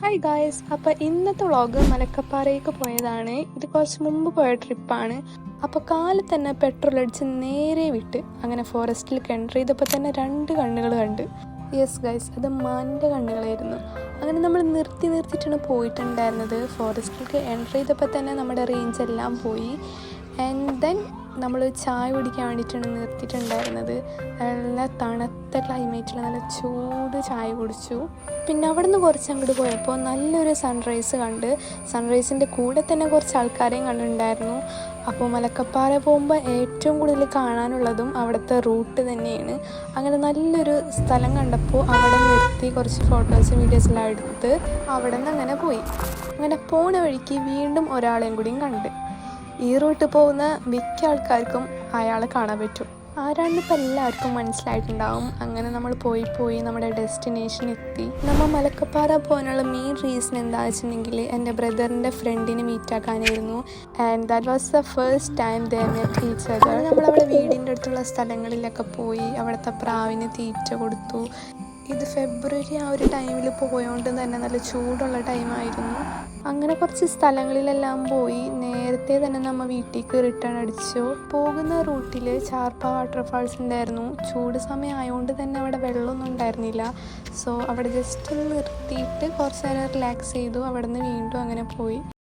Hi guys, അപ്പോൾ ഇന്നത്തെ vlog മലക്കപ്പാറയ്ക്ക് പോയതാണ്. ഇത് കുറച്ച് മുമ്പ് പോയ ട്രിപ്പാണ്. അപ്പോൾ കാലത്ത് തന്നെ പെട്രോൾ അടിച്ച് നേരെ വിട്ട് അങ്ങനെ ഫോറസ്റ്റിൽ എൻ്റർ ചെയ്തപ്പോൾ തന്നെ 2 കണ്ണുകൾ കണ്ട്. യെസ് ഗൈസ്, അത് മാനിൻ്റെ കണ്ണുകളായിരുന്നു. അങ്ങനെ നമ്മൾ നിർത്തിയിട്ടാണ് പോയിട്ടുണ്ടായിരുന്നത്. ഫോറസ്റ്റിലേക്ക് എൻ്റർ ചെയ്തപ്പോൾ തന്നെ നമ്മുടെ റേഞ്ച് എല്ലാം പോയി. ആൻഡ് ദെൻ നമ്മൾ ചായ കുടിക്കാൻ വേണ്ടിയിട്ടാണ് നിർത്തിയിട്ടുണ്ടായിരുന്നത്. നല്ല തണുത്ത ക്ലൈമറ്റിൽ നല്ല ചൂട് ചായ കുടിച്ചു. പിന്നെ അവിടെ നിന്ന് കുറച്ച് അങ്ങോട്ട് പോയപ്പോൾ നല്ലൊരു സൺറൈസ് കണ്ട്. സൺറൈസിൻ്റെ കൂടെ തന്നെ കുറച്ച് ആൾക്കാരെയും കണ്ടിട്ടുണ്ടായിരുന്നു. അപ്പോൾ മലക്കപ്പാറ പോകുമ്പോൾ ഏറ്റവും കൂടുതൽ കാണാനുള്ളതും അവിടുത്തെ റൂട്ട് തന്നെയാണ്. അങ്ങനെ നല്ലൊരു സ്ഥലം കണ്ടപ്പോൾ അവിടെ നിർത്തി കുറച്ച് ഫോട്ടോസും വീഡിയോസെല്ലാം എടുത്ത് അവിടെ നിന്ന് അങ്ങനെ പോയി. അങ്ങനെ പോണ വഴിക്ക് വീണ്ടും ഒരാളെയും കൂടിയും കണ്ട്. ഈ റൂട്ട് പോകുന്ന മിക്ക ആൾക്കാർക്കും അയാളെ കാണാൻ പറ്റും. ആരാണെന്ന് ഇപ്പോൾ എല്ലാവർക്കും മനസ്സിലായിട്ടുണ്ടാവും. അങ്ങനെ നമ്മൾ പോയി നമ്മുടെ ഡെസ്റ്റിനേഷൻ എത്തി. നമ്മൾ മലക്കപ്പാറ പോകാനുള്ള മെയിൻ റീസൺ എന്താണെന്ന് വെച്ചിട്ടുണ്ടെങ്കിൽ എൻ്റെ ബ്രദറിൻ്റെ ഫ്രണ്ടിനെ മീറ്റ് ആക്കാനായിരുന്നു. And that was the first time they met each other. നമ്മളവിടെ വീടിൻ്റെ അടുത്തുള്ള സ്ഥലങ്ങളിലൊക്കെ പോയി അവിടുത്തെ പ്രാവിന് തീറ്റ കൊടുത്തു. ഇത് ഫെബ്രുവരി ആ ഒരു ടൈമിൽ പോയോണ്ട് തന്നെ നല്ല ചൂടുള്ള ടൈമായിരുന്നു. അങ്ങനെ കുറച്ച് സ്ഥലങ്ങളിലെല്ലാം പോയി നേരത്തെ തന്നെ നമ്മൾ വീട്ടിലേക്ക് റിട്ടേൺ അടിച്ചു. പോകുന്ന റൂട്ടിൽ ചാർപ്പ വാട്ടർഫാൾസ് ഉണ്ടായിരുന്നു. ചൂട് സമയം ആയതുകൊണ്ട് തന്നെ അവിടെ വെള്ളമൊന്നും ഉണ്ടായിരുന്നില്ല. സോ അവിടെ ജസ്റ്റ് ഒന്ന് നിർത്തിയിട്ട് കുറച്ച് നേരം റിലാക്സ് ചെയ്തു. അവിടെ നിന്ന് വീണ്ടും അങ്ങനെ പോയി.